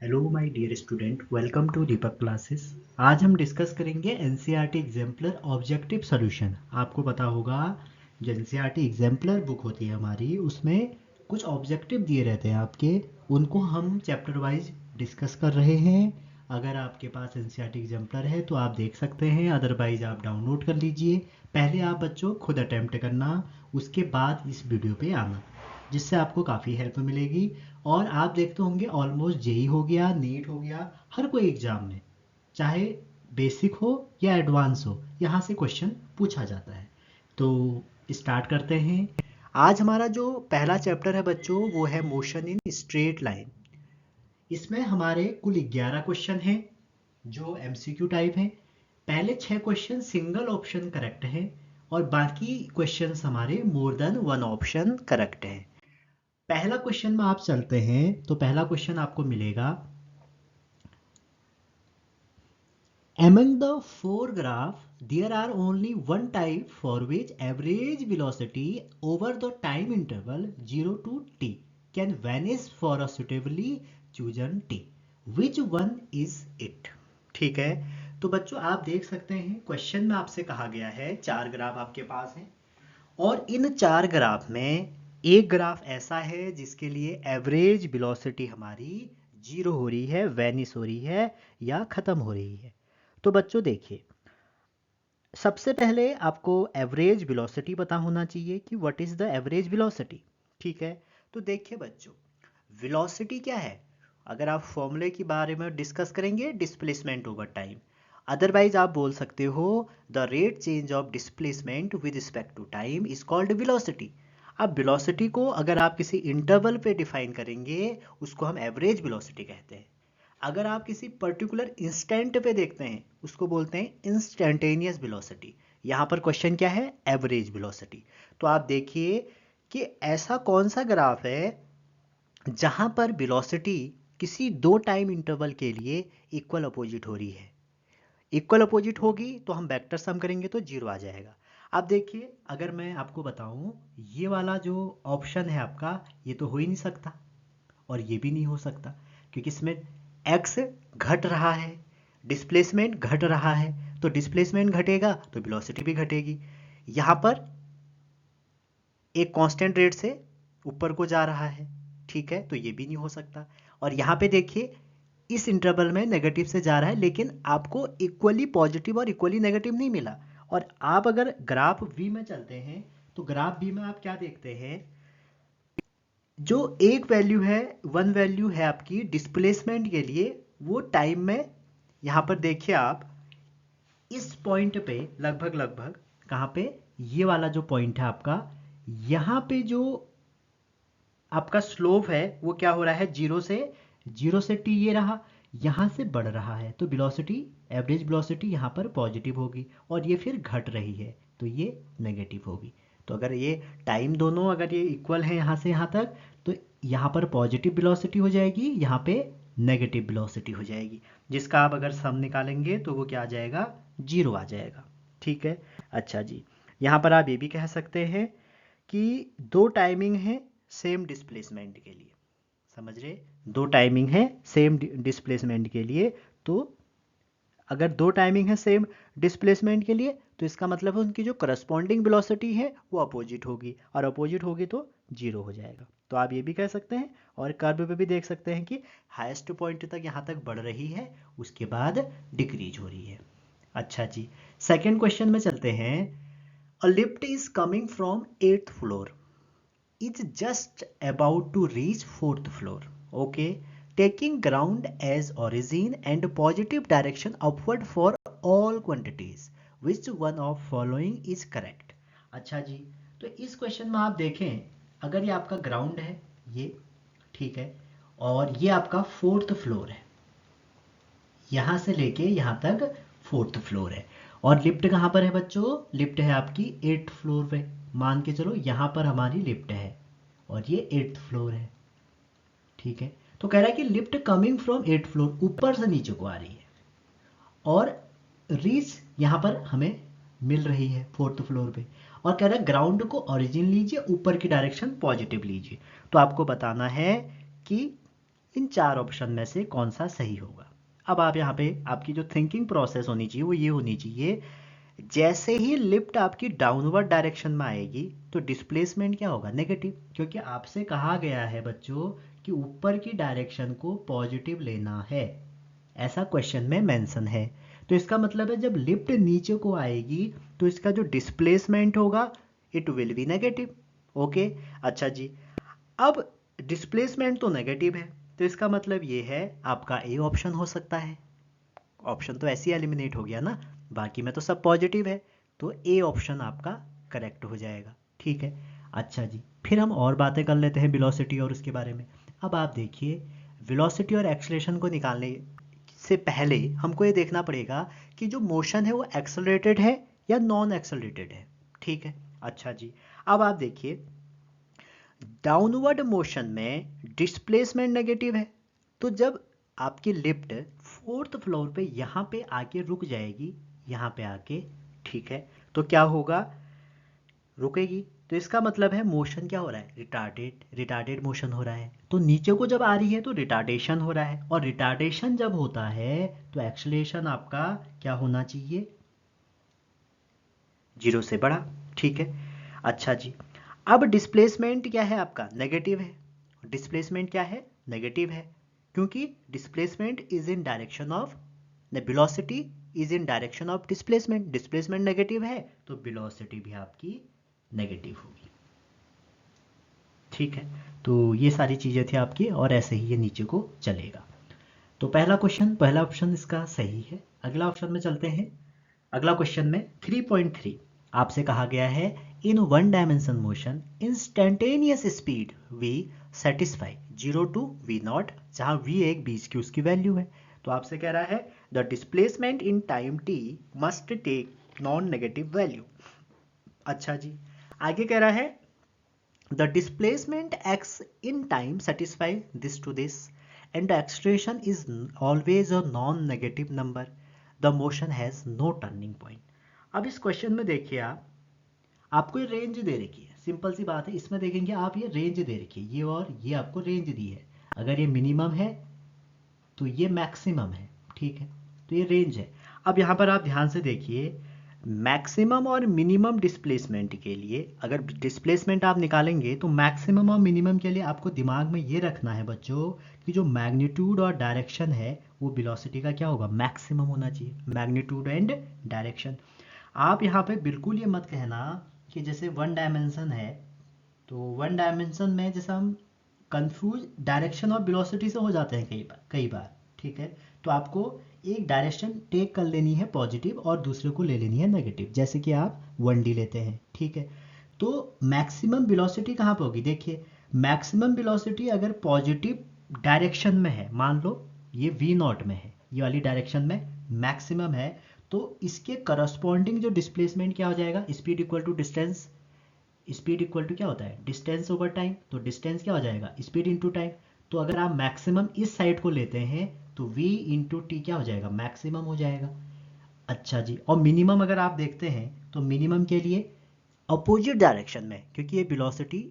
Hello my dear student, welcome to Deepak classes. आज हम discuss करेंगे एनसीईआरटी एग्जाम्पलर ऑब्जेक्टिव सॉल्यूशन। आपको पता होगा जो एनसीईआरटी एग्जाम्पलर बुक होती है हमारी, उसमें कुछ ऑब्जेक्टिव दिए रहते हैं आपके, उनको हम चैप्टर वाइज डिस्कस कर रहे हैं। अगर आपके पास एनसीईआरटी एग्जाम्पलर है तो आप देख सकते हैं, अदरवाइज आप डाउनलोड कर लीजिए। पहले आप बच्चों खुद अटैम्प्ट करना, उसके बाद इस वीडियो पे आना, जिससे आपको काफ़ी हेल्प मिलेगी। और आप देखते होंगे ऑलमोस्ट जेई हो गया, नीट हो गया, हर कोई एग्जाम में चाहे बेसिक हो या एडवांस हो, यहाँ से क्वेश्चन पूछा जाता है। तो स्टार्ट करते हैं। आज हमारा जो पहला चैप्टर है बच्चों, वो है मोशन इन स्ट्रेट लाइन। इसमें हमारे कुल 11 क्वेश्चन हैं जो एमसीक्यू टाइप हैं। पहले 6 क्वेश्चन सिंगल ऑप्शन करेक्ट हैं और बाकी क्वेश्चंस हमारे more than one option correct हैं। पहला क्वेश्चन में आप चलते हैं तो पहला क्वेश्चन आपको मिलेगा, among the four graph there are only one type for which average velocity over the time interval 0 to t can vanish for a suitably chosen t, which one is it। ठीक है, तो बच्चों आप देख सकते हैं क्वेश्चन में आपसे कहा गया है 4 ग्राफ आपके पास है और इन 4 ग्राफ में एक ग्राफ ऐसा है जिसके लिए एवरेज वेलोसिटी हमारी जीरो हो रही है, वैनिश हो रही है या खत्म हो रही है। तो बच्चों देखिए, सबसे पहले आपको एवरेज वेलोसिटी पता होना चाहिए कि what is the average velocity. ठीक है, तो देखिए बच्चों, वेलोसिटी क्या है? अगर आप फॉर्मूले के बारे में डिस्कस करेंगे, डिस्प्लेसमेंट ओवर टाइम। अदरवाइज आप बोल सकते हो the rate change of displacement with respect to time is called velocity. अब वेलोसिटी को अगर आप किसी इंटरवल पे डिफाइन करेंगे, उसको हम एवरेज वेलोसिटी कहते हैं। अगर आप किसी पर्टिकुलर इंस्टेंट पे देखते हैं, उसको बोलते हैं इंस्टेंटेनियस वेलोसिटी। यहाँ पर क्वेश्चन क्या है? Average velocity. तो आप देखिए कि ऐसा कौन सा ग्राफ है जहाँ पर वेलोसिटी किसी दो टाइम इंटरवल के लिए इक्वल अपोजिट हो रही है। इक्वल अपोजिट होगी तो हम वेक्टर सम करेंगे तो जीरो आ जाएगा। अब देखिए, अगर मैं आपको बताऊं, ये वाला जो ऑप्शन है आपका, ये तो हो ही नहीं सकता और ये भी नहीं हो सकता, क्योंकि इसमें एक्स घट रहा है, डिस्प्लेसमेंट घट रहा है, तो डिस्प्लेसमेंट घटेगा तो वेलोसिटी भी घटेगी। यहाँ पर एक कांस्टेंट रेट से ऊपर को जा रहा है, ठीक है, तो ये भी नहीं हो सकता। और यहाँ पे देखिए, इस इंटरवल में नेगेटिव से जा रहा है, लेकिन आपको इक्वली पॉजिटिव और इक्वली नेगेटिव नहीं मिला। और आप अगर ग्राफ वी में चलते हैं तो ग्राफ वी में आप क्या देखते हैं, जो एक वैल्यू है, वन वैल्यू है आपकी डिस्प्लेसमेंट के लिए, वो टाइम में, यहाँ पर देखिए आप इस पॉइंट पे लगभग लगभग, कहाँ पे, ये वाला जो पॉइंट है आपका, यहाँ पे जो आपका स्लोप है वो क्या हो रहा है, जीरो से टी ये रहा, यहाँ से बढ़ रहा है, तो वेलोसिटी, एवरेज वेलोसिटी यहाँ पर पॉजिटिव होगी और ये फिर घट रही है तो ये नेगेटिव होगी। तो अगर ये टाइम दोनों अगर ये इक्वल है यहाँ से यहाँ तक, तो यहाँ पर पॉजिटिव वेलोसिटी हो जाएगी, यहाँ पे नेगेटिव वेलोसिटी हो जाएगी, जिसका आप अगर सम निकालेंगे तो वो क्या आ जाएगा, जीरो आ जाएगा। ठीक है, अच्छा जी, यहाँ पर आप ये भी कह सकते हैं कि दो टाइमिंग है सेम डिस्प्लेसमेंट के लिए। समझ रहे, दो टाइमिंग है सेम डिस्प्लेसमेंट के लिए, तो अगर दो टाइमिंग है सेम डिस्प्लेसमेंट के लिए तो इसका मतलब है उनकी जो करस्पॉन्डिंग वेलोसिटी है वो अपोजिट होगी, और अपोजिट होगी तो जीरो हो जाएगा। तो आप ये भी कह सकते हैं, और कर्व पे भी देख सकते हैं कि हाईएस्ट पॉइंट तक यहाँ तक बढ़ रही है, उसके बाद डिक्रीज हो रही है। अच्छा जी, सेकेंड क्वेश्चन में चलते हैं। A lift is coming from 8th floor is just about to reach 4th floor. Okay, taking ground as origin and positive direction upward for all quantities. Which one of following is correct? अच्छा जी, तो इस question में आप देखें, अगर ये आपका ground है, ये ठीक है, और ये आपका 4th फ्लोर है, यहाँ से लेके यहाँ तक 4th फ्लोर है, और लिफ्ट कहाँ पर है बच्चों, लिफ्ट है आपकी 8th फ्लोर पे। मान के चलो यहाँ पर हमारी लिफ्ट है और ये 8th फ्लोर है, ठीक है। तो कह रहा है कि lift coming from 8th floor, ऊपर से नीचे को आ रही है, और रीच यहाँ पर हमें मिल रही है 4th फ्लोर पे, और कह रहा है ग्राउंड को ओरिजिन लीजिए, ऊपर की डायरेक्शन पॉजिटिव लीजिए। तो आपको बताना है कि इन 4 ऑप्शन में से कौन सा सही होगा। अब आप यहाँ पे आपकी जो थिंकिंग प्रोसेस होनी चाहिए वो ये होनी चाहिए, जैसे ही लिफ्ट आपकी डाउनवर्ड डायरेक्शन में आएगी तो डिस्प्लेसमेंट क्या होगा, नेगेटिव, क्योंकि आपसे कहा गया है बच्चों कि ऊपर की डायरेक्शन को पॉजिटिव लेना है, ऐसा क्वेश्चन में मेंशन है। तो इसका मतलब है जब लिफ्ट नीचे को आएगी तो इसका जो डिस्प्लेसमेंट होगा it will be negative. Okay, अच्छा जी, अब डिस्प्लेसमेंट तो नेगेटिव है तो इसका मतलब ये है आपका ए ऑप्शन हो सकता है। ऑप्शन तो ऐसे ही एलिमिनेट हो गया ना, बाकी में तो सब पॉजिटिव है, तो ए ऑप्शन आपका करेक्ट हो जाएगा। ठीक है, अच्छा जी, फिर हम और बातें कर लेते हैं वेलोसिटी और उसके बारे में। अब आप देखिए, वेलोसिटी और एक्सेलरेशन को निकालने से पहले हमको ये देखना पड़ेगा कि जो मोशन है वो एक्सेलरेटेड है या नॉन एक्सेलरेटेड है। ठीक है, अच्छा जी, अब आप देखिए डाउनवर्ड मोशन में डिस्प्लेसमेंट नेगेटिव है, तो जब आपकी लिफ्ट 4th फ्लोर पे यहाँ पे आके रुक जाएगी, यहाँ पे आके, ठीक है, तो क्या होगा, रुकेगी, तो इसका मतलब है मोशन क्या हो रहा है, रिटार्डेड मोशन हो रहा है। तो नीचे को जब आ रही है तो रिटार्डेशन हो रहा है, और रिटार्डेशन जब होता है तो एक्सेलरेशन आपका क्या होना चाहिए, 0 से बड़ा। ठीक है, अच्छा जी, अब डिस्प्लेसमेंट क्या है आपका, नेगेटिव है। डिस्प्लेसमेंट क्या है, नेगेटिव है, क्योंकि displacement is in direction of, velocity is in direction of displacement, displacement negative है तो वेलोसिटी भी आपकी नेगेटिव होगी। ठीक है, तो ये सारी चीजें थी आपकी, और ऐसे ही ये नीचे को चलेगा। तो पहला ऑप्शन इसका सही है। अगला ऑप्शन में चलते हैं। अगला क्वेश्चन में 3.3 आपसे कहा गया है, in one dimension motion instantaneous speed v satisfy 0 to v naught, जहां वी एक बीच की उसकी वैल्यू है। तो आपसे कह रहा है the displacement in time t must take non negative value. अच्छा जी, आगे कह रहा है the displacement x in time satisfy this to this and the acceleration is always a non-negative number, the motion has no turning point। अब इस question में देखिए, आप आपको ये रेंज दे रखी है, सिंपल सी बात है, इसमें देखेंगे आप ये रेंज दे रखी है, ये और ये आपको रेंज दी है, अगर ये मिनिमम है तो ये मैक्सिमम है। ठीक है, तो ये रेंज है। अब यहाँ पर आप ध्यान से देखिए, मैक्सिमम और मिनिमम डिस्प्लेसमेंट के लिए अगर डिस्प्लेसमेंट आप निकालेंगे तो मैक्सिमम और मिनिमम के लिए आपको दिमाग में ये रखना है बच्चों कि जो मैग्नीट्यूड और डायरेक्शन है वो वेलोसिटी का क्या होगा, मैक्सिमम होना चाहिए, मैग्नीट्यूड एंड डायरेक्शन। आप यहाँ पे बिल्कुल ये मत कहना कि जैसे वन डायमेंशन है तो वन डायमेंशन में जैसे हम कंफ्यूज डायरेक्शन और वेलोसिटी से हो जाते हैं कई बार। ठीक है, तो आपको एक डायरेक्शन टेक कर लेनी है पॉजिटिव और दूसरे को ले लेनी है नेगेटिव, जैसे कि आप 1D लेते हैं। ठीक है, तो मैक्सिमम वेलोसिटी कहाँ पे होगी, देखिए मैक्सिमम वेलोसिटी अगर पॉजिटिव डायरेक्शन में है, मान लो ये वी नॉट में है, ये वाली डायरेक्शन में मैक्सिमम है, तो इसके करस्पॉन्डिंग जो डिस्प्लेसमेंट क्या हो जाएगा, speed equal to distance, speed equal to क्या होता है, डिस्टेंस ओवर टाइम, तो डिस्टेंस क्या हो जाएगा, स्पीड इनटू टाइम। तो अगर आप मैक्सिमम इस साइड को लेते हैं तो v इंटू टी क्या हो जाएगा, मैक्सिमम हो जाएगा। अच्छा जी, और मिनिमम अगर आप देखते हैं तो मिनिमम के लिए अपोजिट डायरेक्शन में, क्योंकि ये वेलोसिटी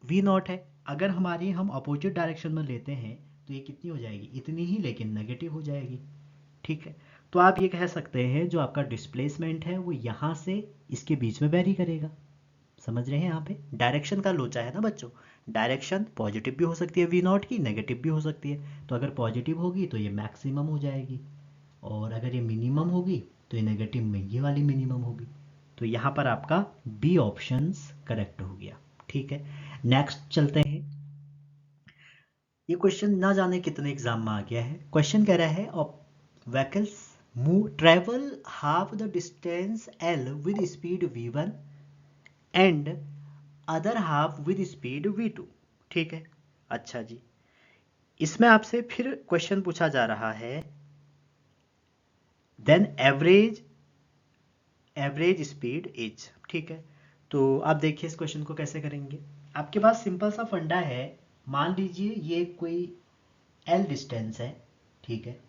v नॉट है, अगर हमारी हम अपोजिट डायरेक्शन में लेते हैं तो ये कितनी हो जाएगी, इतनी ही, लेकिन नेगेटिव हो जाएगी। ठीक है, तो आप ये कह सकते हैं जो आपका डिस्प्लेसमेंट है वो यहाँ से इसके बीच में वेरी करेगा। समझ रहे हैं, यहाँ पे डायरेक्शन का लोचा है ना बच्चों, डायरेक्शन पॉजिटिव भी हो सकती है वी नॉट की, नेगेटिव भी हो सकती है, तो अगर पॉजिटिव होगी तो ये मैक्सिमम हो जाएगी, और अगर ये मिनिमम होगी तो ये नेगेटिव में ये वाली मिनिमम होगी। तो यहाँ पर आपका बी ऑप्शंस करेक्ट हो गया। ठीक है, नेक्स्ट चलते हैं। ये क्वेश्चन ना जाने कितने एग्जाम में आ गया है। क्वेश्चन कह रहा है vehicles move travel half the distance L with speed v1 and other half with speed v2। ठीक है, अच्छा जी, इसमें आपसे फिर क्वेश्चन पूछा जा रहा है देन एवरेज स्पीड इज। ठीक है, तो आप देखिए इस क्वेश्चन को कैसे करेंगे। आपके पास सिंपल सा फंडा है, मान लीजिए ये कोई एल डिस्टेंस है। ठीक है,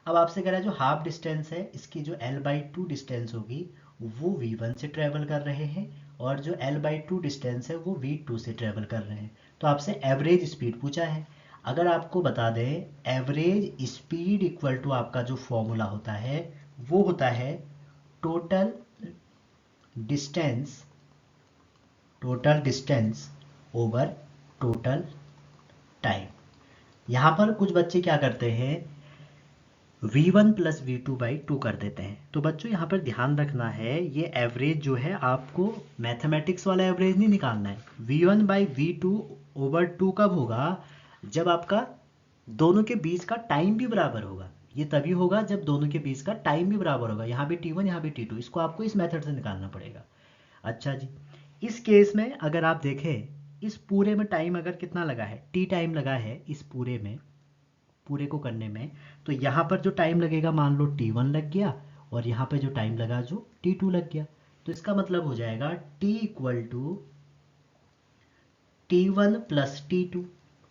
अब आपसे कह रहा है जो हाफ डिस्टेंस है इसकी जो l/2 डिस्टेंस होगी वो v1 से ट्रेवल कर रहे हैं, और जो l/2 डिस्टेंस है वो v2 से ट्रेवल कर रहे हैं। तो आपसे एवरेज स्पीड पूछा है। अगर आपको बता दें एवरेज स्पीड इक्वल टू आपका जो फॉर्मूला होता है वो होता है total distance over total time. यहाँ पर कुछ बच्चे क्या करते हैं v1 प्लस v2 बाई 2 कर देते हैं। तो बच्चों यहाँ पर ध्यान रखना है ये एवरेज जो है आपको मैथमेटिक्स वाला एवरेज नहीं निकालना है। v1 बाई v2 ओवर 2 कब होगा? जब आपका दोनों के बीच का टाइम भी बराबर होगा। ये तभी होगा जब दोनों के बीच का टाइम भी बराबर होगा। यहाँ भी t1 यहाँ भी t2, इसको आपको इस मेथड से निकालना पड़ेगा। अच्छा जी, इस केस में अगर आप देखें इस पूरे में टाइम अगर कितना लगा है, t टाइम लगा है इस पूरे में, पूरे को करने में, तो यहाँ पर जो टाइम लगेगा मान लो t1 लग गया और यहाँ पे जो टाइम लगा जो t2 लग गया। तो इसका मतलब हो जाएगा t equal to t1 plus t2।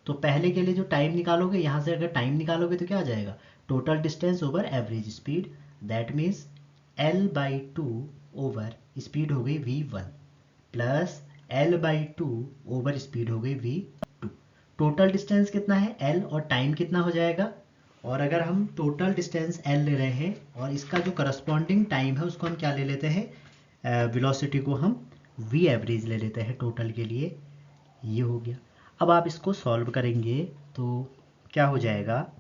तो पहले के लिए जो टाइम निकालोगे यहाँ से अगर टाइम निकालोगे तो क्या आ जाएगा? Total distance over average speed, that means l by 2 over speed हो गई v1 plus l by 2 over speed हो गई v2। टोटल डिस्टेंस कितना है l और टाइम कितना हो जाएगा? और अगर हम टोटल डिस्टेंस l ले रहे हैं और इसका जो करस्पॉन्डिंग टाइम है उसको हम क्या ले लेते हैं, वेलोसिटी को हम v एवरेज ले लेते हैं टोटल के लिए। ये हो गया। अब आप इसको सॉल्व करेंगे तो क्या हो जाएगा,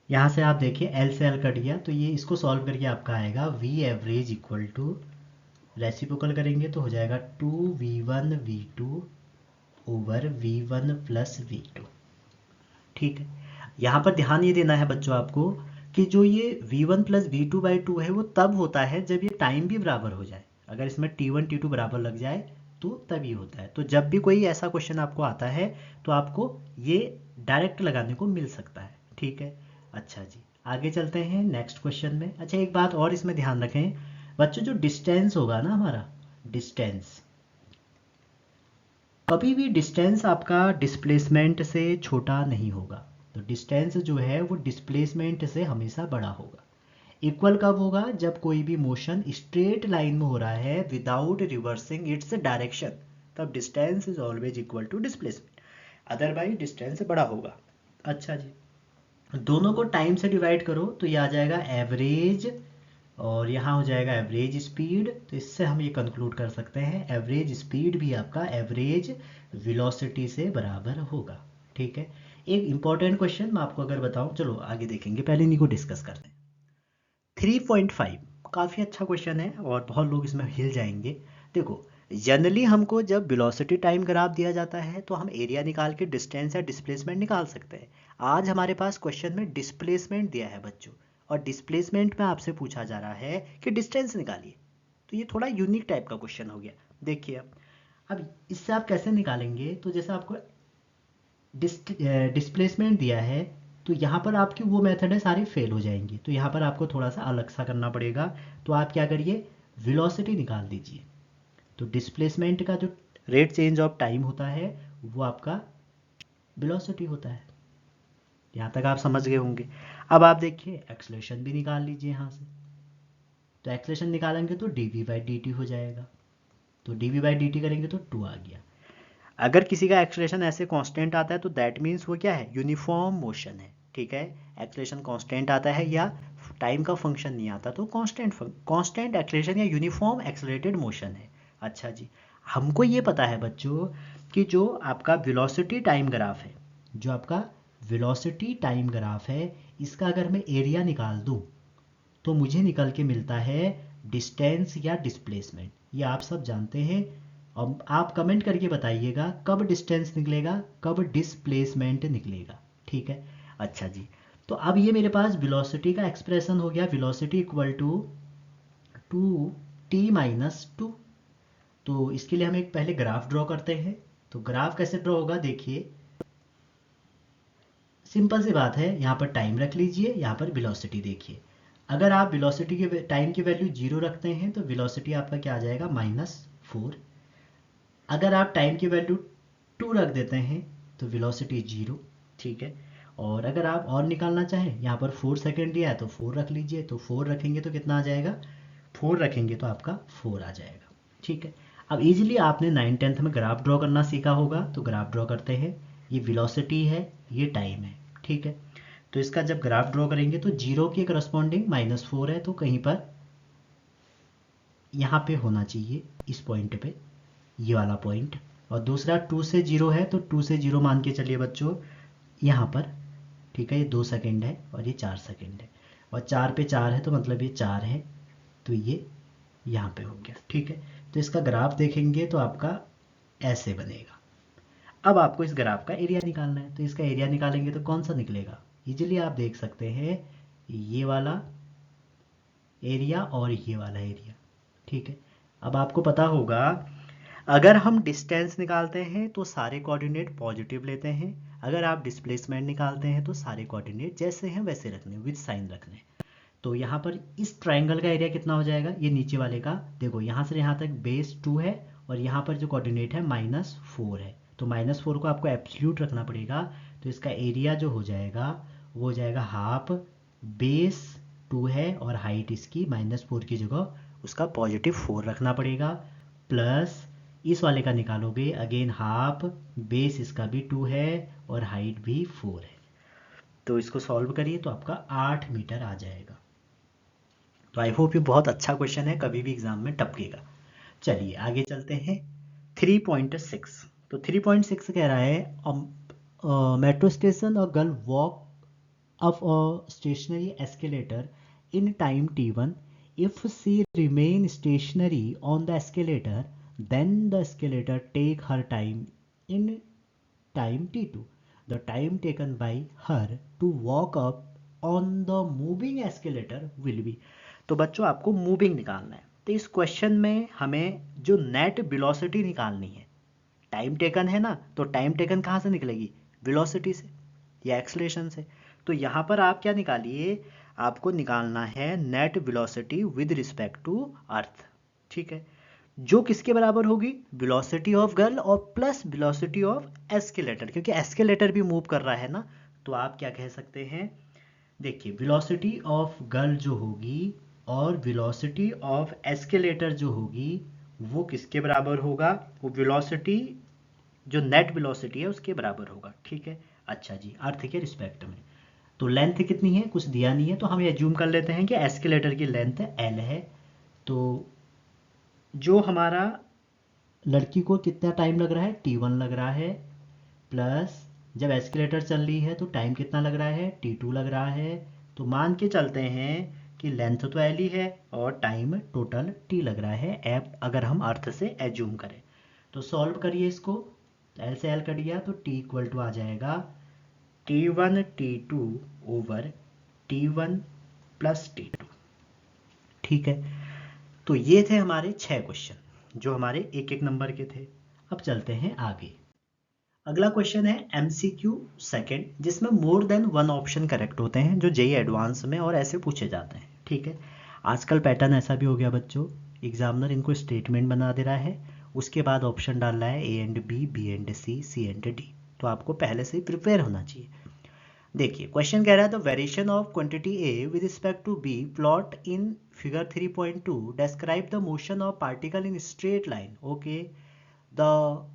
यहाँ से आप देखिए l से l कट गया तो ये इसको सॉल्व करके आपका आएगा v average equal to, reciprocal करेंगे तो हो जाएगा 2v1 v2 over v1 plus v2। ठीक है, यहाँ पर ध्यान ये देना है बच्चों आपको कि जो ये v1 प्लस v2 बाई 2 है वो तब होता है जब ये टाइम भी बराबर हो जाए। अगर इसमें t1 t2 बराबर लग जाए तो तभी होता है। तो जब भी कोई ऐसा क्वेश्चन आपको आता है तो आपको ये डायरेक्ट लगाने को मिल सकता है। ठीक है, अच्छा जी आगे चलते हैं नेक्स्ट क्वेश्चन में। अच्छा एक बात और इसमें ध्यान रखें बच्चों, जो डिस्टेंस होगा ना हमारा डिस्टेंस, कभी भी डिस्टेंस आपका डिस्प्लेसमेंट से छोटा नहीं होगा। तो डिस्टेंस जो है वो डिस्प्लेसमेंट से हमेशा बड़ा होगा। इक्वल कब होगा? जब कोई भी मोशन स्ट्रेट लाइन में हो रहा है विदाउट रिवर्सिंग इट्स डायरेक्शन, तब distance is always equal to displacement, otherwise distance बड़ा होगा। अच्छा जी, दोनों को टाइम से डिवाइड करो तो ये आ जाएगा एवरेज और यहाँ हो जाएगा एवरेज स्पीड। तो इससे हम ये कंक्लूड कर सकते हैं एवरेज स्पीड भी आपका एवरेज वेलोसिटी से बराबर होगा। ठीक है, एक इंपॉर्टेंट क्वेश्चन मैं आपको अगर बताऊं, चलो आगे देखेंगे, पहले इन्हीं को डिस्कस करते हैं। 3.5 काफ़ी अच्छा क्वेश्चन है और बहुत लोग इसमें हिल जाएंगे। देखो जनरली हमको जब वेलोसिटी टाइम ग्राफ दिया जाता है तो हम एरिया निकाल के डिस्टेंस या डिस्प्लेसमेंट निकाल सकते हैं। आज हमारे पास क्वेश्चन में डिस्प्लेसमेंट दिया है बच्चों, और डिस्प्लेसमेंट में आपसे पूछा जा रहा है कि डिस्टेंस निकालिए। तो ये थोड़ा यूनिक टाइप का क्वेश्चन हो गया। देखिए अब इससे आप कैसे निकालेंगे, तो जैसे आपको डिस्प्लेसमेंट दिया है तो यहाँ पर आपकी वो मेथड है सारी फेल हो जाएंगी। तो यहाँ पर आपको थोड़ा सा अलग सा करना पड़ेगा। तो आप क्या करिए, वेलोसिटी निकाल दीजिए। तो डिस्प्लेसमेंट का जो रेट चेंज ऑफ टाइम होता है वो आपका वेलोसिटी होता है। यहाँ तक आप समझ गए होंगे। अब आप देखिए एक्सलेशन भी निकाल लीजिए यहाँ से। तो एक्सलेशन निकालेंगे तो dv बाई dt हो जाएगा। तो dv बाई dt करेंगे तो 2 आ गया। अगर किसी का एक्सलेशन ऐसे कांस्टेंट आता है तो दैट मीन्स वो क्या है, यूनिफॉर्म मोशन है। ठीक है, एक्सलेशन कांस्टेंट आता है या टाइम का फंक्शन नहीं आता तो कांस्टेंट एक्सलेशन या यूनिफॉर्म एक्सलेटेड मोशन है। अच्छा जी, हमको ये पता है बच्चों कि जो आपका वेलोसिटी टाइम ग्राफ है, जो आपका वेलोसिटी टाइम ग्राफ है, इसका अगर मैं एरिया निकाल दूं तो मुझे निकल के मिलता है डिस्टेंस या डिस्प्लेसमेंट। ये आप सब जानते हैं। अब आप कमेंट करके बताइएगा कब डिस्टेंस निकलेगा कब डिस्प्लेसमेंट निकलेगा। ठीक है, अच्छा जी, तो अब ये मेरे पास वेलोसिटी का एक्सप्रेशन हो गया, velocity equal to 2t minus 2। तो इसके लिए हम एक पहले ग्राफ ड्रॉ करते हैं। तो ग्राफ कैसे ड्रॉ होगा, देखिए सिंपल सी बात है, यहाँ पर टाइम रख लीजिए, यहाँ पर वेलोसिटी देखिए। अगर आप वेलोसिटी के टाइम की वैल्यू 0 रखते हैं तो वेलोसिटी आपका क्या आ जाएगा, -4। अगर आप टाइम की वैल्यू 2 रख देते हैं तो वेलोसिटी 0। ठीक है, और अगर आप और निकालना चाहें, यहाँ पर 4 सेकेंड दिया है तो 4 रख लीजिए। तो 4 रखेंगे तो कितना आ जाएगा, 4 रखेंगे तो आपका 4 आ जाएगा। ठीक है, अब इजीली आपने 9th 10th में ग्राफ ड्रॉ करना सीखा होगा। तो ग्राफ ड्रॉ करते हैं। ये वेलोसिटी है, ये टाइम है, ठीक है। तो इसका जब ग्राफ ड्रॉ करेंगे तो 0 के करस्पॉन्डिंग -4 है, तो कहीं पर यहाँ पे होना चाहिए इस पॉइंट पे, ये वाला पॉइंट। और दूसरा 2 से 0 है, तो 2 से 0 मान के चलिए बच्चों यहाँ पर, ठीक है। ये 2 सेकेंड है और ये 4 सेकेंड है, और 4 पे 4 है तो मतलब ये 4 है, तो ये यहाँ पे हो गया, ठीक है। तो इसका ग्राफ देखेंगे तो आपका ऐसे बनेगा। अब आपको इस ग्राफ का एरिया निकालना है, तो इसका एरिया निकालेंगे तो कौन सा निकलेगा, इजीली आप देख सकते हैं, ये वाला एरिया और ये वाला एरिया, ठीक है। अब आपको पता होगा, अगर हम डिस्टेंस निकालते हैं तो सारे कोऑर्डिनेट पॉजिटिव लेते हैं, अगर आप डिस्प्लेसमेंट निकालते हैं तो सारे कोऑर्डिनेट जैसे हैं वैसे रखने, विद साइन रखने। तो यहाँ पर इस ट्राइंगल का एरिया कितना हो जाएगा, ये नीचे वाले का देखो, यहाँ से यहाँ तक बेस 2 है, और यहाँ पर जो कोऑर्डिनेट है -4 है, तो -4 को आपको एब्सोल्यूट रखना पड़ेगा। तो इसका एरिया जो हो जाएगा वो हो जाएगा हाफ, बेस 2 है और हाइट इसकी -4 की जगह उसका +4 रखना पड़ेगा, प्लस इस वाले का निकालोगे अगेन हाफ, बेस इसका भी 2 है और हाइट भी 4 है। तो इसको सॉल्व करिए तो आपका 8 मीटर आ जाएगा। तो आई होप ये बहुत अच्छा क्वेश्चन है, कभी भी एग्जाम में टपकेगा। चलिए आगे चलते हैं। 3.6, तो 3.6 कह रहा है metro station a girl walk up a stationary escalator in time t1, if she remain stationary on the escalator then the escalator take her time in time t2, the time taken by her to walk up on the moving escalator will be। तो बच्चों आपको moving निकालना है, तो इस question में हमें जो नेट वेलोसिटी निकालनी है, टाइम टेकन है ना, तो टाइम टेकन कहाँ से निकलेगी, वेलोसिटी से या एक्सलेशन से। तो यहाँ पर आप क्या निकालिए, आपको निकालना है net velocity with respect to earth, ठीक है, जो किसके बराबर होगी, वेलोसिटी ऑफ गर्ल और प्लस वेलोसिटी ऑफ एस्केलेटर, क्योंकि एस्केलेटर भी मूव कर रहा है ना। तो आप क्या कह सकते हैं, देखिए वेलोसिटी ऑफ गर्ल जो होगी और वेलोसिटी ऑफ एस्केलेटर जो होगी वो किसके बराबर होगा, वो वेलोसिटी जो नेट वेलोसिटी है उसके बराबर होगा, ठीक है। अच्छा जी, अर्थ के रिस्पेक्ट में। तो लेंथ कितनी है, कुछ दिया नहीं है, तो हम एज्यूम कर लेते हैं कि एस्केलेटर की लेंथ L है। तो जो हमारा लड़की को कितना टाइम लग रहा है, t1 लग रहा है, प्लस जब एस्केलेटर चल रही है तो टाइम कितना लग रहा है, t2 लग रहा है। तो मान के चलते हैं कि लेंथ तो L ही है और टाइम टोटल t लग रहा है, एप अगर हम अर्थ से एज्यूम करें। तो सॉल्व करिए इसको, L से L कट गया तो t इक्वल टू आ जाएगा t1 t2 over t1 plus t2, ठीक है। तो ये थे हमारे 6 क्वेश्चन जो हमारे एक एक नंबर के थे। अब चलते हैं आगे। अगला क्वेश्चन है MCQ सेकंड, जिसमें more than one option correct होते हैं, जो जेईई एडवांस में और ऐसे पूछे जाते हैं, ठीक है। आजकल पैटर्न ऐसा भी हो गया बच्चों, एग्जामिनर इनको स्टेटमेंट बना दे रहा है, उसके बाद ऑप्शन डाल रहा है A and B, B and C, C and D। तो आपको पहले से ही प्रिपेयर होना चाहिए। देखिए क्वेश्चन कह रहा है the variation of quantity A with respect to B plot in figure 3.2 describe the motion of particle in straight line. Okay, the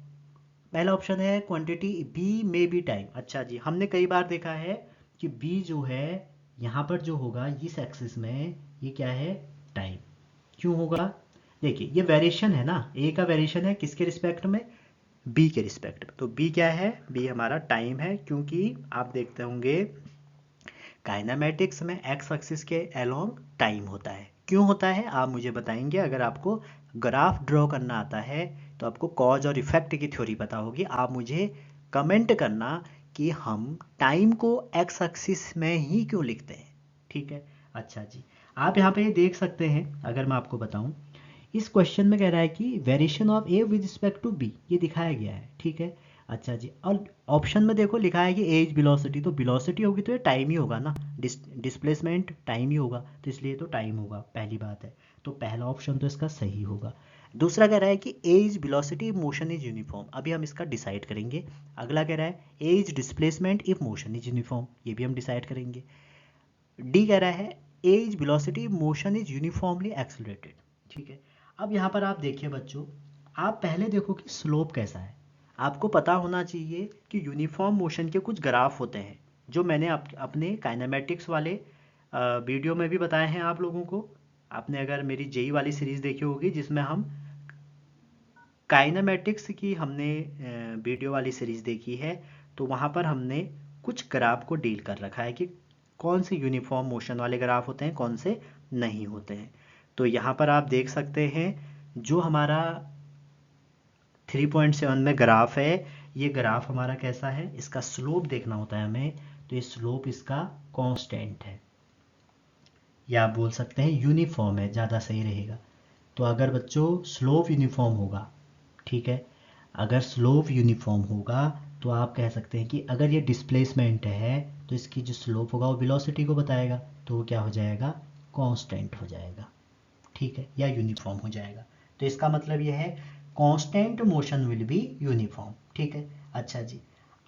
पहला ऑप्शन है क्वांटिटी B में बी टाइम। अच्छा जी, हमने कई बार देखा है कि B जो है यहाँ पर जो होगा इस एक्सिस में, ये क्या है, टाइम। क्यों होगा, देखिए ये वेरिएशन है ना, A का वेरिएशन है किसके रिस्पेक्ट में, B के रिस्पेक्ट में। तो B क्या है, B हमारा टाइम है, क्योंकि आप देखते होंगे काइनेमेटिक्स में एक्स एक्सिस के अलोंग टाइम होता है। क्यों होता है आप मुझे बताएंगे, अगर आपको ग्राफ ड्रॉ करना आता है तो आपको कॉज और इफेक्ट की थ्योरी पता होगी। आप मुझे कमेंट करना कि हम टाइम को एक्स एक्सिस में ही क्यों लिखते हैं, ठीक है। अच्छा जी, आप यहाँ पे देख सकते हैं, अगर मैं आपको बताऊं, इस क्वेश्चन में कह रहा है कि variation of A with respect to B, ये दिखाया गया है, ठीक है। अच्छा जी, और ऑप्शन में देखो लिखा है कि एज वेलोसिटी, तो वेलोसिटी होगी तो ये टाइम ही होगा ना, डिस्प्लेसमेंट टाइम ही होगा, तो इसलिए तो टाइम होगा, पहली बात है। तो पहला ऑप्शन तो इसका सही होगा। दूसरा कह रहा है कि as velocity motion is uniform, अभी हम इसका डिसाइड करेंगे। अगला कह रहा है as displacement if motion is uniform, ये भी हम डिसाइड करेंगे। डी कह रहा है as velocity motion is uniformly accelerated, ठीक है। अब यहाँ पर आप देखिए बच्चों, आप पहले देखो कि स्लोप कैसा है। आपको पता होना चाहिए कि यूनिफॉर्म मोशन के कुछ ग्राफ होते हैं, जो मैंने अपने काइनेमेटिक्स वाले वीडियो में भी बताए हैं आप लोगों को। आपने अगर मेरी जेई वाली सीरीज़ देखी होगी जिसमें हम काइनेमेटिक्स की हमने वीडियो वाली सीरीज़ देखी है, तो वहाँ पर हमने कुछ ग्राफ को डील कर रखा है कि कौन से यूनिफॉर्म मोशन वाले ग्राफ होते हैं, कौन से नहीं होते हैं। तो यहाँ पर आप देख सकते हैं जो हमारा 3.7 में ग्राफ है, ये ग्राफ हमारा कैसा है, इसका स्लोप देखना होता है हमें, तो ये स्लोप इसका कांस्टेंट है, या आप बोल सकते हैं यूनिफॉर्म है, ज़्यादा सही रहेगा। तो अगर बच्चों स्लोप यूनिफॉर्म होगा, ठीक है, अगर स्लोप यूनिफॉर्म होगा तो आप कह सकते हैं कि अगर ये डिस्प्लेसमेंट है तो इसकी जो स्लोप होगा वो वेलोसिटी को बताएगा, तो वो क्या हो जाएगा, कांस्टेंट हो जाएगा, ठीक है, या यूनिफॉर्म हो जाएगा। तो इसका मतलब यह है constant motion will be uniform, ठीक है। अच्छा जी,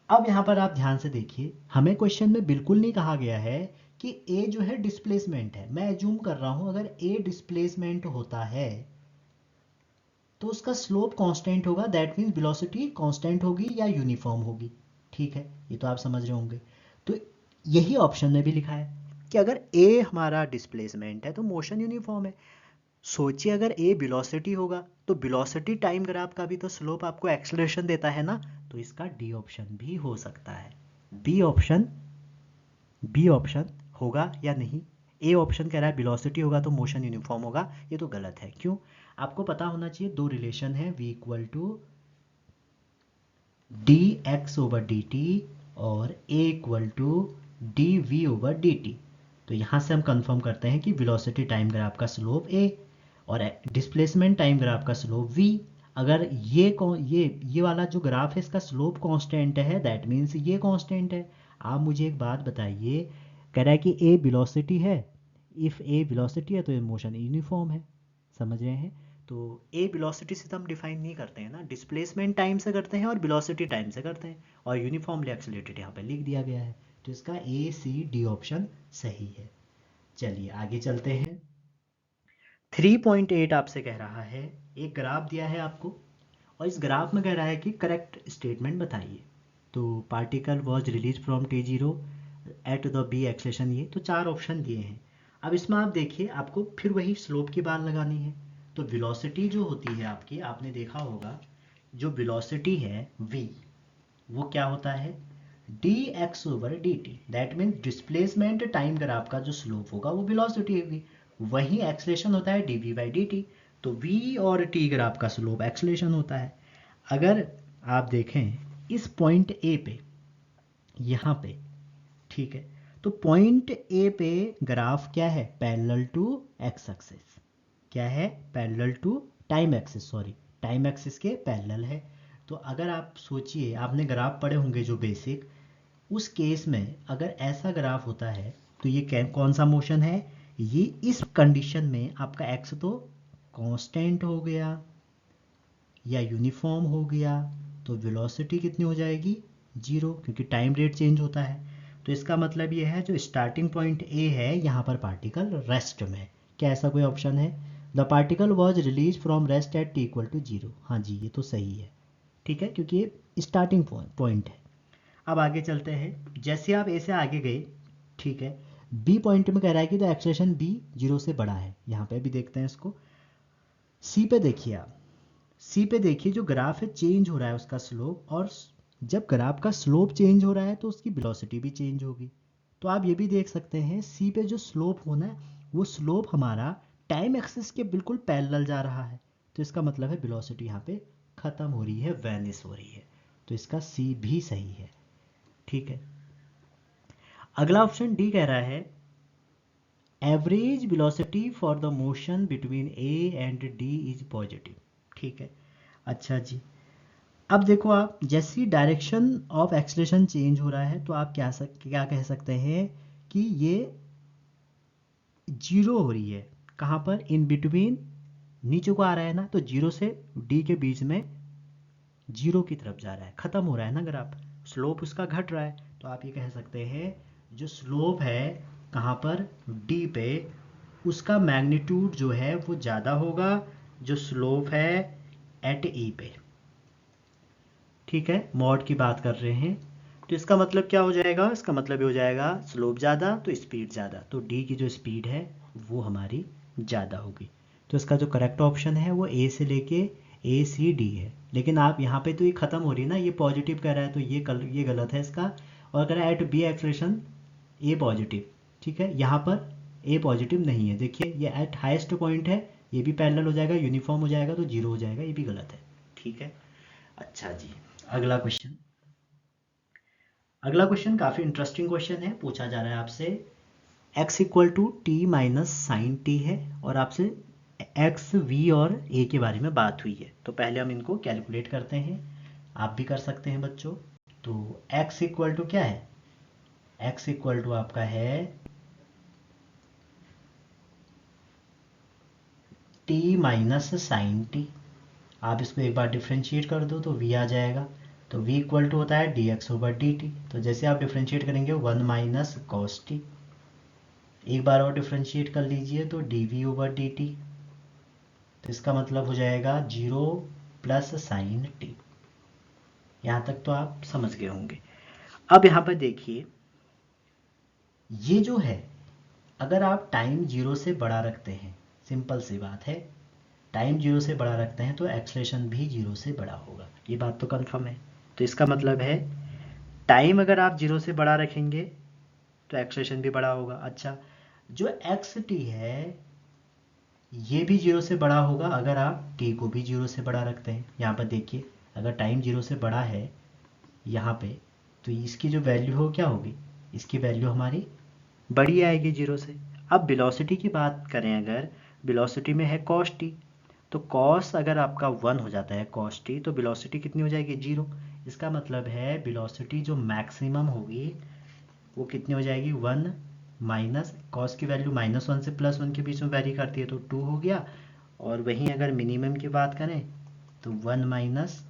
अब यहाँ पर आप ध्यान से देखिए, हमें क्वेश्चन में बिल्कुल नहीं कहा गया है कि ए जो है डिस्प्लेसमेंट है। मैं एज्यूम कर रहा हूँ अगर ए डिस्प्लेसमेंट होता है तो उसका स्लोप कांस्टेंट होगा, दैट मीन्स वेलोसिटी कांस्टेंट होगी या यूनिफॉर्म होगी, ठीक है, ये तो आप समझ रहे होंगे। तो यही ऑप्शन में भी लिखा है कि अगर ए हमारा डिस्प्लेसमेंट है तो मोशन यूनिफॉर्म है। सोचिए अगर ए वेलोसिटी होगा तो वेलोसिटी टाइम ग्राफ का भी तो स्लोप आपको एक्सेलरेशन देता है ना, तो इसका डी ऑप्शन भी हो सकता है। बी ऑप्शन होगा या नहीं? ए ऑप्शन कह रहा है वेलोसिटी होगा तो मोशन यूनिफॉर्म होगा, ये तो गलत है। क्यों? आपको पता होना चाहिए दो रिलेशन है, v equal to d x over d t और a equal to d v over d T. तो यहाँ से हम कंफर्म करते हैं कि वेलोसिटी टाइम ग्राफ का स्लोप a और डिस्प्लेसमेंट टाइम ग्राफ का स्लोप v। अगर ये वाला जो ग्राफ है इसका स्लोप कांस्टेंट है, दैट मीन्स ये कांस्टेंट है। आप मुझे एक बात बताइए, कह रहा है कि a वेलोसिटी है, इफ़ a वेलोसिटी है तो ये मोशन यूनिफॉर्म है, समझ रहे हैं? तो ए वेलोसिटी से तो हम डिफाइन नहीं करते हैं ना, डिस्प्लेसमेंट टाइम से करते हैं और वेलोसिटी टाइम से करते हैं, और यूनिफॉर्मली एक्सीलरेटेड यहाँ पे लिख दिया गया है। तो इसका ए सी डी ऑप्शन सही है। चलिए आगे चलते हैं। 3.8 आपसे कह रहा है, एक ग्राफ दिया है आपको और इस ग्राफ में कह रहा है कि करेक्ट स्टेटमेंट बताइए। तो particle was release from T0 at the be acceleration, ये तो चार ऑप्शन दिए हैं। अब इसमें आप देखिए, आपको फिर वही स्लोप की बात लगानी है। तो वेलोसिटी जो होती है आपकी, आपने देखा होगा जो वेलोसिटी है v, वो क्या होता है, D x over d T, that means displacement time graph का जो स्लोप होगा वो वेलोसिटी होगी, वही एक्सलेशन होता है D V by D T. तो v और t ग्राफ का स्लोप एक्सलेशन होता है। अगर आप देखें इस पॉइंट ए पे, यहाँ पे, ठीक है, तो पॉइंट ए पे ग्राफ क्या है, पैरेलल टू एक्स एक्सिस, क्या है, parallel to time axis, sorry time axis के पैरेलल है। तो अगर आप सोचिए, आपने ग्राफ पढ़े होंगे जो बेसिक, उस केस में अगर ऐसा ग्राफ होता है तो ये कौन सा मोशन है, ये इस कंडीशन में आपका एक्स तो कांस्टेंट हो गया या यूनिफॉर्म हो गया, तो वेलोसिटी कितनी हो जाएगी, जीरो, क्योंकि टाइम रेट चेंज होता है। तो इसका मतलब ये है जो स्टार्टिंग पॉइंट ए है यहाँ पर पार्टिकल रेस्ट में। क्या ऐसा कोई ऑप्शन है, the particle was release from rest at T equal to zero? हाँ जी, ये तो सही है, ठीक है, क्योंकि ये स्टार्टिंग पॉइंट है। अब आगे चलते हैं, जैसे आप ए से आगे गए, ठीक है, बी पॉइंट में कह रहा है कि द एक्सेलरेशन बी जीरो से बड़ा है, यहाँ पे भी देखते हैं इसको। सी पे देखिए आप, सी पे देखिए जो ग्राफ है चेंज हो रहा है उसका स्लोप, और जब ग्राफ का स्लोप चेंज हो रहा है तो उसकी वेलोसिटी भी चेंज होगी। तो आप ये भी देख सकते हैं सी पे जो स्लोप होना है वो स्लोप हमारा टाइम एक्सिस के बिल्कुल पैरेलल जा रहा है, तो इसका मतलब है वेलोसिटी यहाँ पे खत्म हो रही है, वैनिश हो रही है। तो इसका सी भी सही है, ठीक है। अगला ऑप्शन डी कह रहा है average velocity for the motion between A and D is positive, ठीक है। अच्छा जी, अब देखो आप, जैसी डायरेक्शन ऑफ एक्सलेशन चेंज हो रहा है तो आप क्या कह सकते हैं कि ये जीरो हो रही है, कहाँ पर, इन बिटवीन, नीचे को आ रहा है ना, तो जीरो से डी के बीच में जीरो की तरफ जा रहा है, खत्म हो रहा है ना ग्राफ, स्लोप उसका घट रहा है। तो आप ये कह सकते हैं जो स्लोप है कहाँ पर, डी पे, उसका मैग्नीट्यूड जो है वो ज़्यादा होगा जो स्लोप है एट ई पे, ठीक है, मॉड की बात कर रहे हैं। तो इसका मतलब क्या हो जाएगा, इसका मतलब ये हो जाएगा स्लोप ज़्यादा तो स्पीड ज़्यादा, तो डी की जो स्पीड है वो हमारी ज़्यादा होगी। तो इसका जो करेक्ट ऑप्शन है वो ए से लेके ए सी डी है। लेकिन आप यहाँ पे तो ये ख़त्म हो रही है ना, ये पॉजिटिव कह रहा है तो ये गलत है इसका, और कह रहा है एट बी एक्सलेशन ए पॉजिटिव। ठीक है, यहाँ पर ए पॉजिटिव नहीं है, देखिए ये एट हाइस्ट पॉइंट है, ये भी पैरेलल हो जाएगा, यूनिफॉर्म हो जाएगा तो जीरो हो जाएगा, ये भी गलत है। ठीक है, अच्छा जी, अगला क्वेश्चन। अगला क्वेश्चन काफ़ी इंटरेस्टिंग क्वेश्चन है, पूछा जा रहा है आपसे x equal to T minus sine T है, और आपसे x v और a के बारे में बात हुई है। तो पहले हम इनको कैलकुलेट करते हैं, आप भी कर सकते हैं बच्चों। तो x इक्वल टू क्या है, x इक्वल टू आपका है t माइनस साइन टी। आप इसको एक बार डिफ्रेंशिएट कर दो तो v आ जाएगा। तो v इक्वल टू होता है dx ओवर dt। तो जैसे आप डिफ्रेंशिएट करेंगे 1 माइनस कॉस टी, एक बार और डिफ्रेंशिएट कर लीजिए तो dv ओवर dt। तो इसका मतलब हो जाएगा 0 प्लस साइन टी। यहाँ तक तो आप समझ गए होंगे। अब यहाँ पर देखिए, ये जो है अगर आप टाइम 0 से बड़ा रखते हैं, सिंपल सी बात है, टाइम 0 से बड़ा रखते हैं तो एक्सलेशन भी 0 से बड़ा होगा, ये बात तो कंफर्म है। तो इसका मतलब है टाइम अगर आप 0 से बड़ा रखेंगे तो एक्सलेशन भी बड़ा होगा। अच्छा, जो एक्स टी है ये भी 0 से बड़ा होगा अगर आप t को भी 0 से बड़ा रखते हैं। यहाँ पर देखिए, अगर टाइम 0 से बड़ा है यहाँ पे, तो इसकी जो वैल्यू हो क्या होगी, इसकी वैल्यू हमारी बड़ी आएगी 0 से। अब वेलोसिटी की बात करें, अगर वेलोसिटी में है cos t, तो cos अगर आपका 1 हो जाता है cos t, तो वेलोसिटी कितनी हो जाएगी 0। इसका मतलब है वेलोसिटी जो मैक्सिमम होगी वो कितनी हो जाएगी 1 माइनस कॉस की वैल्यू -1 से +1 के बीच में वैरी करती है तो 2 हो गया। और वहीं अगर मिनिमम की बात करें तो 1 माइनस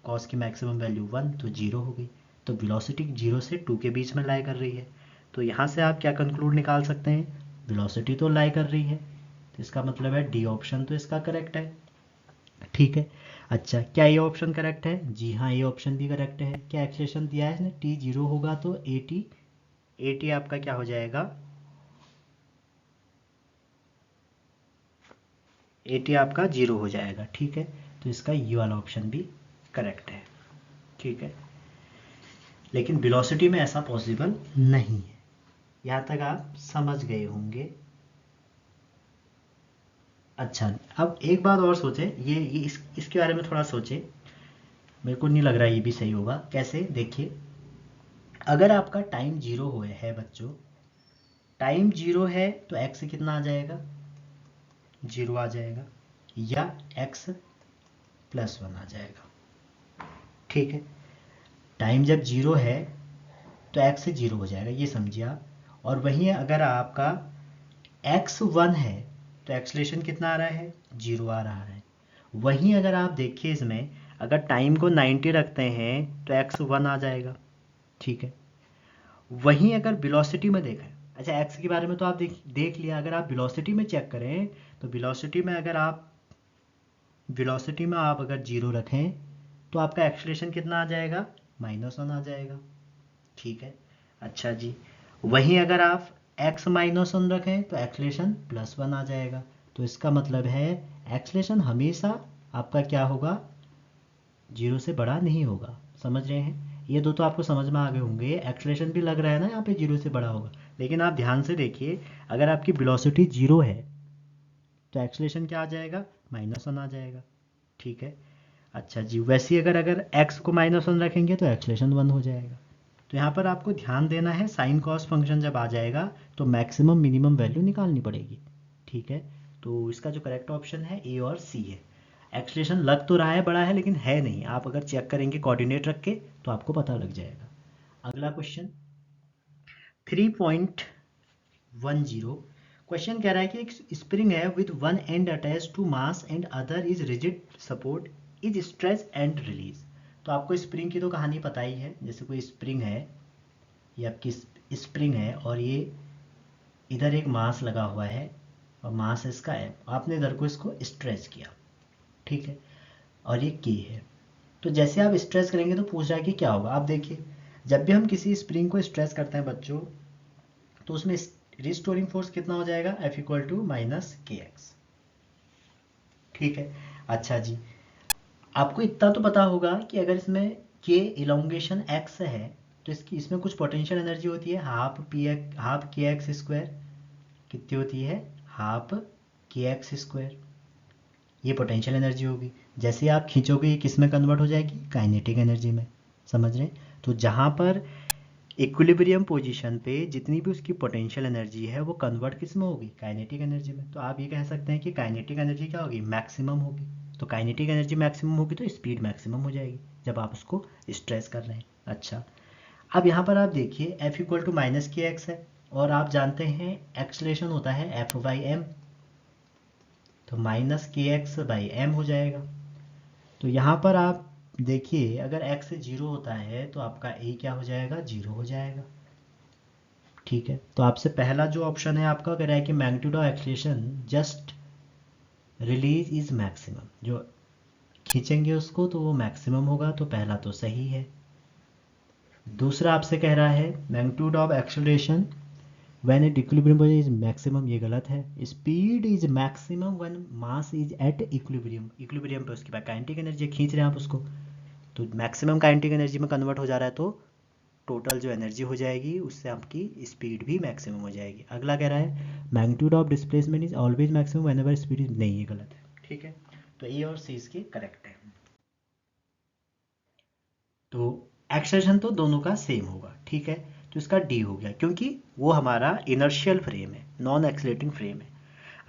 कॉस की मैक्सिमम वैल्यू 1 तो 0 हो गई। तो वेलोसिटी 0 से 2 के बीच में लाई कर रही है। तो यहाँ से आप क्या कंक्लूड निकाल सकते हैं, वेलोसिटी तो लाई कर रही है, तो इसका मतलब है डी ऑप्शन तो इसका करेक्ट है। ठीक है, अच्छा क्या ये ऑप्शन करेक्ट है, जी हाँ ये ऑप्शन भी करेक्ट है। क्या एक्सलेशन दिया है इसने, टी 0 होगा तो ए टी आपका क्या हो जाएगा, ए टी आपका 0 हो जाएगा। ठीक है, तो इसका ये वाला ऑप्शन भी करेक्ट है। ठीक है, लेकिन वेलोसिटी में ऐसा पॉसिबल नहीं है, यहाँ तक आप समझ गए होंगे। अच्छा, अब एक बात और सोचें, इसके बारे में थोड़ा सोचें, मेरे को नहीं लग रहा ये भी सही होगा। कैसे, देखिए अगर आपका टाइम 0 हुए है बच्चों, टाइम 0 है तो एक्स कितना आ जाएगा, 0 आ जाएगा, या एक्स +1 आ जाएगा। ठीक है, टाइम जब 0 है तो एक्स 0 हो जाएगा, ये समझिए आप। और वहीं अगर आपका x1 है तो एक्सलेशन कितना आ रहा है, 0 आ रहा है। वहीं अगर आप देखिए इसमें, अगर टाइम को 90 रखते हैं तो x1 आ जाएगा। ठीक है, वहीं अगर वेलोसिटी में देखें, अच्छा एक्स के बारे में तो आप देख लिया, अगर आप वेलोसिटी में चेक करें तो वेलोसिटी में आप अगर 0 रखें तो आपका एक्सलेशन कितना आ जाएगा, -1 आ जाएगा। ठीक है, अच्छा जी, वहीं अगर आप x -1 रखें तो एक्सलेशन +1 आ जाएगा। तो इसका मतलब है एक्सलेशन हमेशा आपका क्या होगा, 0 से बड़ा नहीं होगा। समझ रहे हैं, ये दो तो आपको समझ में आ गए होंगे। एक्सलेशन भी लग रहा है ना यहाँ पे 0 से बड़ा होगा, लेकिन आप ध्यान से देखिए, अगर आपकी वेलोसिटी 0 है तो एक्सलेशन क्या आ जाएगा, -1 आ जाएगा। ठीक है, अच्छा जी, वैसे ही अगर x को -1 रखेंगे तो एक्सलेशन 1 हो जाएगा। तो यहाँ पर आपको ध्यान देना है, साइन कॉस फंक्शन जब आ जाएगा तो मैक्सिमम मिनिमम वैल्यू निकालनी पड़ेगी। ठीक है, तो इसका जो करेक्ट ऑप्शन है ए और सी है। एक्सलेशन लग तो रहा है बड़ा है लेकिन है नहीं, आप अगर चेक करेंगे कोऑर्डिनेट रख के तो आपको पता लग जाएगा। अगला क्वेश्चन 3.10, क्वेश्चन कह रहा है कि एक स्प्रिंग है with one end attach to mass and other is rigid support is stretch and release. तो आपको स्प्रिंग की तो कहानी पता ही है, जैसे कोई स्प्रिंग है, ये आपकी स्प्रिंग है और ये इधर एक मास लगा हुआ है और मास इसका है, आपने इधर को इसको स्ट्रेच किया। ठीक है, और ये के है। तो जैसे आप स्ट्रेस करेंगे तो पूछ रहा है कि क्या होगा। आप देखिए, जब भी हम किसी स्प्रिंग को स्ट्रेस करते हैं बच्चों, तो उसमें रिस्टोरिंग फोर्स कितना हो जाएगा, F इक्वल टू माइनस के एक्स। ठीक है। अच्छा जी, आपको इतना तो पता होगा कि अगर इसमें के इलोंगेशन एक्स है तो इसकी इसमें कुछ पोटेंशियल एनर्जी होती है, हाफ के एक्स स्क्वायर। कितनी होती है, हाफ के एक्स स्क्वायर। ये पोटेंशियल एनर्जी होगी। जैसे आप खींचोगे ये किस में कन्वर्ट हो जाएगी, काइनेटिक एनर्जी में। समझ रहे हैं? तो जहाँ पर इक्विलिब्रियम पोजीशन पे जितनी भी उसकी पोटेंशियल एनर्जी है वो कन्वर्ट किस में होगी, काइनेटिक एनर्जी में। तो आप ये कह सकते हैं कि काइनेटिक एनर्जी क्या होगी, मैक्सिमम होगी। तो काइनेटिक एनर्जी मैक्सिमम होगी तो स्पीड मैक्सिमम हो जाएगी जब आप उसको स्ट्रेस कर रहे हैं। अच्छा, अब यहाँ पर आप देखिए F इक्वल टू माइनस के एक्स है, और आप जानते हैं एक्सलेशन होता है F बाई एम, तो माइनस के एक्स बाई एम हो जाएगा। तो यहाँ पर आप देखिए अगर x 0 होता है तो आपका a क्या हो जाएगा, 0 हो जाएगा। ठीक है। तो आपसे पहला जो ऑप्शन है आपका कह रहा है कि magnitude of acceleration just release is maximum, जो खींचेंगे उसको तो वो मैक्सिमम होगा, तो पहला तो सही है। दूसरा आपसे कह रहा है magnitude of acceleration when at equilibrium is maximum, ये गलत है। Speed is maximum when mass is at equilibrium. Equilibrium पे उसके बाद काइनेटिक एनर्जी खींच रहे हैं आप उसको, तो मैक्सिमम काइनेटिक एनर्जी में कन्वर्ट हो जा रहा है, तो टोटल जो एनर्जी हो जाएगी उससे आपकी स्पीड भी मैक्सिमम हो जाएगी। अगला कह रहा है magnitude of displacement is always maximum whenever speed is, नहीं ये गलत है। ठीक है। तो ए और सी इसके करेक्ट है। तो एक्सेलरेशन तो दोनों का सेम होगा। ठीक है। तो इसका डी हो गया क्योंकि वो हमारा इनर्शियल फ्रेम है, नॉन एक्सलेटिंग फ्रेम है।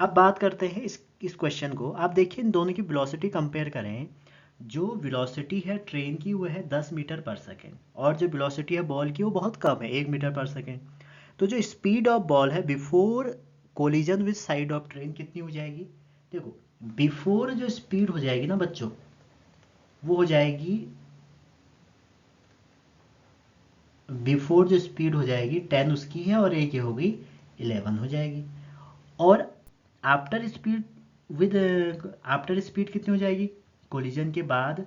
अब बात करते हैं इस क्वेश्चन को। आप देखिए इन दोनों की वेलोसिटी कंपेयर करें। जो वेलोसिटी है ट्रेन की वो है 10 मीटर पर सेकेंड, और जो वेलोसिटी है बॉल की वो बहुत कम है, 1 मीटर पर सेकेंड। तो जो स्पीड ऑफ बॉल है before collision with side of train कितनी हो जाएगी, देखो बिफोर जो स्पीड हो जाएगी ना बच्चों, वो हो जाएगी, बिफोर जो स्पीड हो जाएगी 10 उसकी है और एक ये होगी 11 हो जाएगी। और after speed with after speed कितनी हो जाएगी, कोलिजन के बाद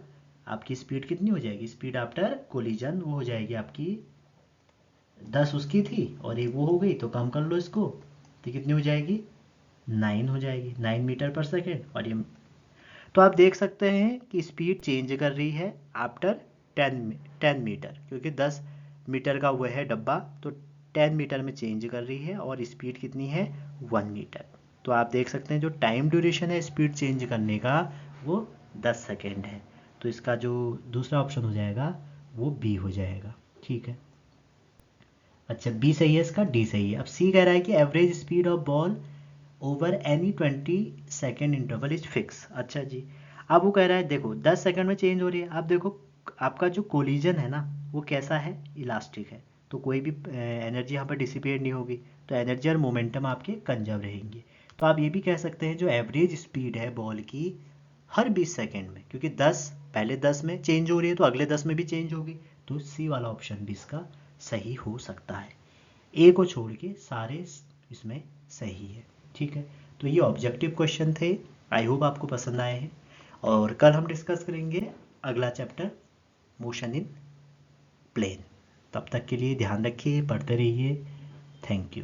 आपकी स्पीड कितनी हो जाएगी, स्पीड आफ्टर कोलिजन वो हो जाएगी आपकी 10 उसकी थी और एक वो हो गई, तो कम कर लो इसको, तो कितनी हो जाएगी 9 हो जाएगी, 9 मीटर पर सेकेंड। और ये तो आप देख सकते हैं कि स्पीड चेंज कर रही है आफ्टर 10 मीटर, क्योंकि 10 मीटर का वो है डब्बा, तो 10 मीटर में चेंज कर रही है और स्पीड कितनी है 1 मीटर। तो आप देख सकते हैं जो टाइम ड्यूरेशन है स्पीड चेंज करने का वो 10 सेकेंड है। तो इसका जो दूसरा ऑप्शन हो जाएगा वो बी हो जाएगा। ठीक है। अच्छा, बी सही है, इसका डी सही है। अब सी कह रहा है कि average speed of ball over any 20 second interval is fix. अच्छा जी, अब वो कह रहा है देखो 10 सेकेंड में चेंज हो रही है। अब देखो आपका जो कोलिजन है ना वो कैसा है, इलास्टिक है, तो कोई भी एनर्जी यहाँ पर डिसिपेट नहीं होगी, तो एनर्जी और मोमेंटम आपके कंजर्व रहेंगे। तो आप ये भी कह सकते हैं जो एवरेज स्पीड है बॉल की हर 20 सेकेंड में, क्योंकि 10 पहले 10 में चेंज हो रही है तो अगले 10 में भी चेंज होगी, तो सी वाला ऑप्शन भी इसका सही हो सकता है। ए को छोड़ के सारे इसमें सही है। ठीक है। तो ये ऑब्जेक्टिव क्वेश्चन थे, आई होप आपको पसंद आए हैं, और कल हम डिस्कस करेंगे अगला चैप्टर, मोशन इन प्लेन। तब तक के लिए ध्यान रखिए, पढ़ते रहिए। Thank you.